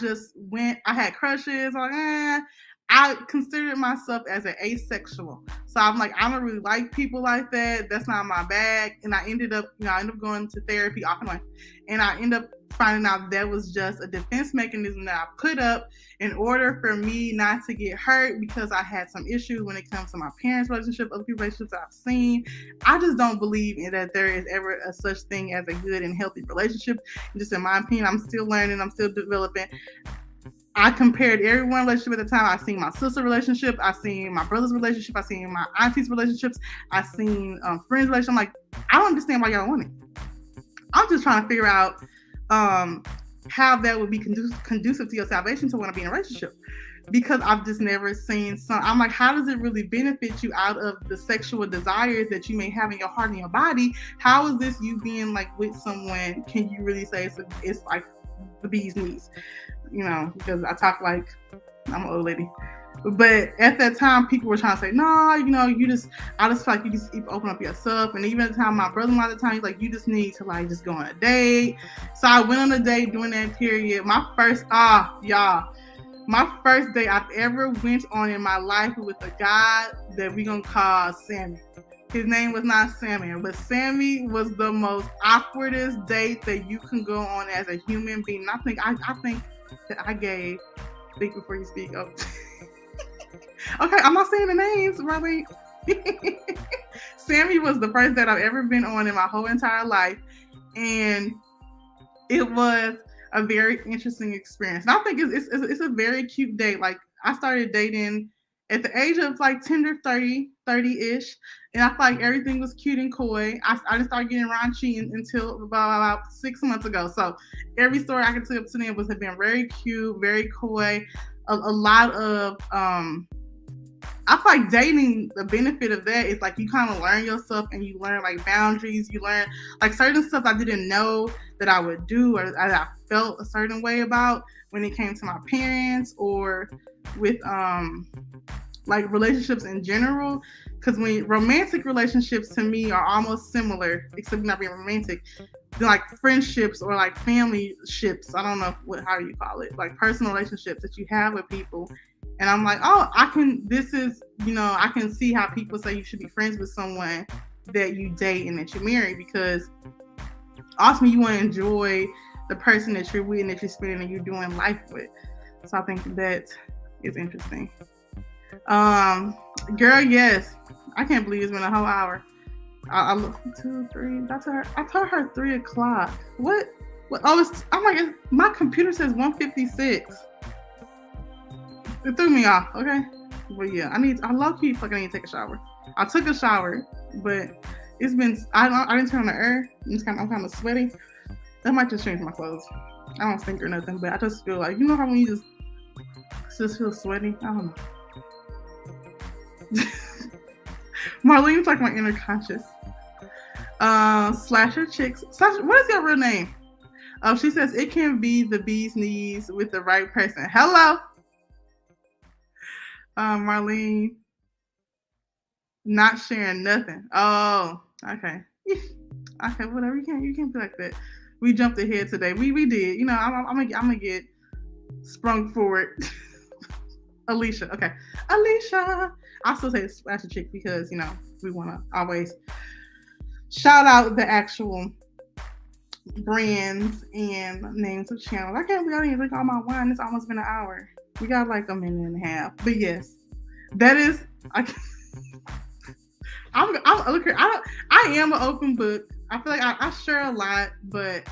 had crushes. Like, I considered myself as an asexual. So I'm like, I don't really like people like that. That's not my bag. And I ended up going to therapy off and on. And I ended up finding out that was just a defense mechanism that I put up in order for me not to get hurt, because I had some issues when it comes to my parents' relationship, other people's relationships I've seen. I just don't believe in that there is ever a such thing as a good and healthy relationship. Just in my opinion, I'm still learning, I'm still developing. I compared every one relationship at the time. I seen my sister relationship, I seen my brother's relationship, I seen my auntie's relationships, I seen friends' relationship. I'm like, I don't understand why y'all want it. I'm just trying to figure out how that would be conducive to your salvation to want to be in a relationship, because I've just never seen I'm like, how does it really benefit you out of the sexual desires that you may have in your heart and your body? How is this you being like with someone? Can you really say it's like the bee's knees? Because I talk like I'm an old lady. But at that time, people were trying to say, no, I just feel like you just open up yourself. And even at the time, my brother-in-law at the time, he's like, you just need to like just go on a date. So I went on a date during that period. My first date I've ever went on in my life with a guy that we're going to call Sammy. His name was not Sammy, but Sammy was the most awkwardest date that you can go on as a human being. I think that I gave, think before you speak. Oh. Okay, I'm not saying the names, really. Sammy was the first date I've ever been on in my whole entire life, and it was a very interesting experience. And I think it's a very cute date. Like, I started dating at the age of like tender 30-ish, and I felt like everything was cute and coy. I didn't start getting raunchy until about 6 months ago. So every story I could tell up to them have been very cute, very coy. A lot of I feel like dating, the benefit of that is like you kind of learn yourself, and you learn like boundaries. You learn like certain stuff I didn't know that I would do, or that I felt a certain way about when it came to my parents or with like relationships in general. Because when romantic relationships to me are almost similar, except not being romantic, like friendships or like family ships. I don't know how you call it, like personal relationships that you have with people. And I'm like, oh, I can see how people say you should be friends with someone that you date and that you marry, because ultimately you want to enjoy the person that you're with and that you're spending and you're doing life with. So I think that is interesting. Girl, yes. I can't believe it's been a whole hour. I looked 2, 3. I told her 3 o'clock. What? Oh my God. My computer says 1:56. It threw me off. Okay. But yeah, I low-key fucking need to take a shower. I took a shower, but it's been, I didn't turn on the air. I'm kind of sweaty. That might just change my clothes. I don't stink or nothing, but I just feel like, you know how when you just feel sweaty? I don't know. Marlene's like my inner conscious. Slasher Chicks. What is your real name? She says it can be the bee's knees with the right person. Hello. Marlene. Not sharing nothing. Oh, okay. Okay, whatever. You can't be like that. We jumped ahead today. We did. You know, I'm gonna get sprung forward. Alicia. Okay. Alicia. I still say Slasher Chick because, you know, we want to always shout out the actual brands and names of channels. I can't believe I didn't drink all my wine. It's almost been an hour. We got like a minute and a half. But yes, that is. I am an open book. I feel like I share a lot, but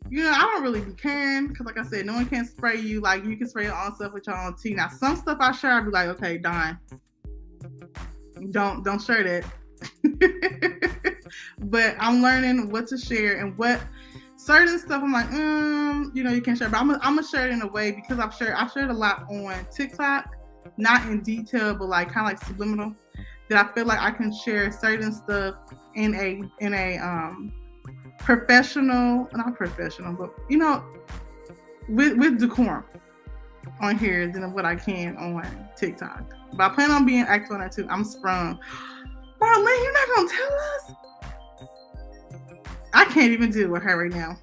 you know, I don't really be caring because, like I said, no one can spray you. Like, you can spray your own stuff with your own tea. Now, some stuff I share, I'll be like, okay, Don, don't share that. But I'm learning what to share and what certain stuff I'm like, you know, you can't share. But I'm gonna share it in a way because I've shared a lot on TikTok, not in detail, but like kind of like subliminal. That I feel like I can share certain stuff in a professional, not professional, but you know, with decorum on here than what I can on TikTok. But I plan on being active on that too. I'm sprung. Marlene, you're not gonna tell us? I can't even deal with her right now.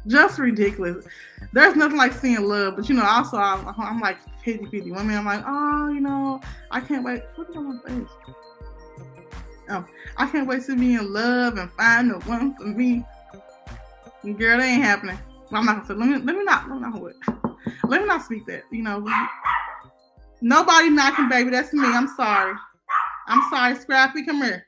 Just ridiculous. There's nothing like seeing love, but you know, also I'm like 50-50 women. I'm like, oh, you know, I can't wait. What's on my face? Oh, I can't wait to be in love and find the one for me. Girl, that ain't happening. Well, I'm not gonna say. Let me not speak that. You know, nobody knocking, baby. That's me. I'm sorry. Scrappy, come here.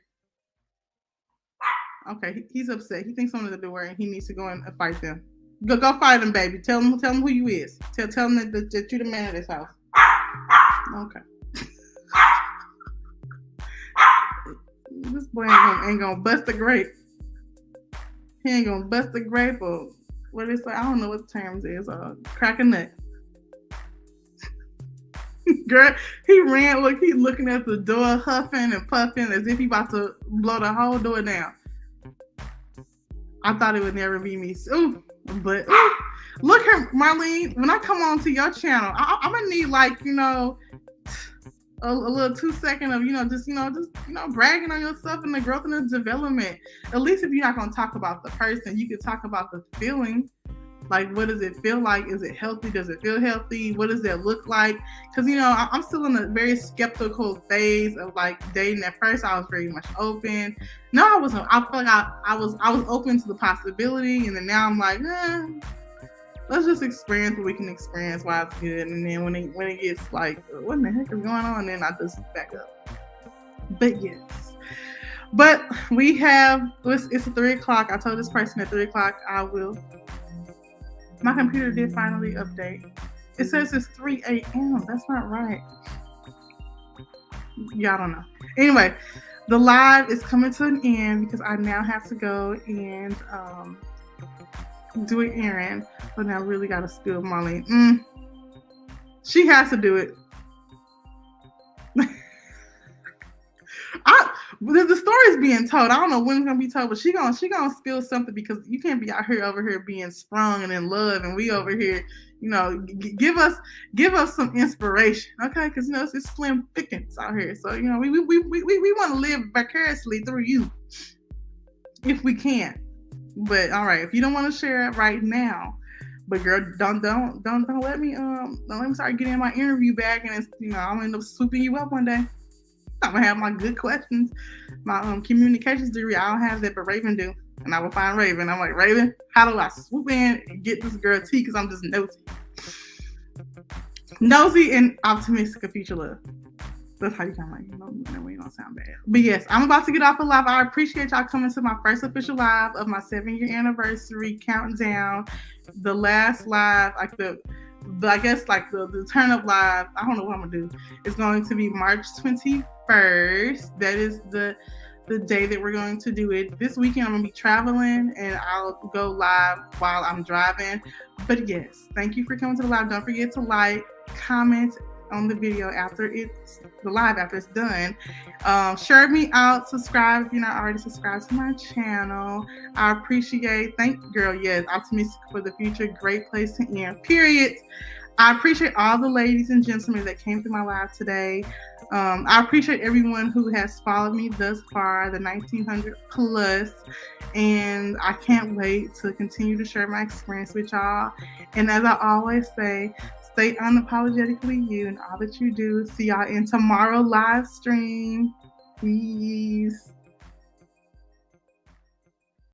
Okay, he's upset. He thinks someone's at the door and he needs to go and fight them. Go fight him, baby. Tell him who you is. Tell him that you're the man of this house. Okay. This boy ain't gonna bust a grape. He ain't gonna bust a grape or what is it? I don't know what the terms is. Crack a nut. Girl, he ran. Look, he's looking at the door, huffing and puffing as if he about to blow the whole door down. I thought it would never be me. Ooh, but look here, Marlene. When I come on to your channel, I'm gonna need like, you know, a little 2-second of, you know, just bragging on yourself and the growth and the development. At least if you're not gonna talk about the person, you could talk about the feeling. Like, what does it feel like? Is it healthy? Does it feel healthy? What does that look like? Because, you know, I'm still in a very skeptical phase of like dating. At first, I was very much open. No, I wasn't. I feel like I was open to the possibility, and then now I'm like, let's just experience what we can experience while it's good. And then when it gets like, what in the heck is going on? Then I just back up. But yes. But we have, it's 3 o'clock. I told this person at 3 o'clock I will. My computer did finally update. It says it's 3 a.m. That's not right. Y'all don't know. Anyway, the live is coming to an end because I now have to go and do an errand. But now I really got to spill Marlene. She has to do it. The story's being told. I don't know when it's gonna be told, but she gonna spill something because you can't be out here over here being sprung and in love, and we over here, give us some inspiration, okay? Because it's slim pickings out here. So we want to live vicariously through you if we can. But all right, if you don't want to share it right now, but girl, don't let me start getting my interview back and I'm gonna end up swooping you up one day. I'm gonna have my good questions, my communications degree. I don't have that, but Raven do, and I will find Raven. I'm like, Raven, how do I swoop in and get this girl tea? Because I'm just nosy and optimistic of future love. That's how you kind of you don't sound bad. But yes, I'm about to get off the live. I appreciate y'all coming to my first official live of my 7-year anniversary countdown. The last live, like the turn up live, I don't know what I'm gonna do. It's going to be March 21st. That is the day that we're going to do it. This weekend I'm gonna be traveling and I'll go live while I'm driving. But yes, thank you for coming to the live. Don't forget to like, comment on the video after it's done. Share me out, subscribe if you're not already subscribed to my channel. I appreciate, yes, optimistic for the future, great place to end, period. I appreciate all the ladies and gentlemen that came through my live today. I appreciate everyone who has followed me thus far, the 1900 plus, and I can't wait to continue to share my experience with y'all. And as I always say, stay unapologetically you in all that you do. See y'all in tomorrow live stream. Peace.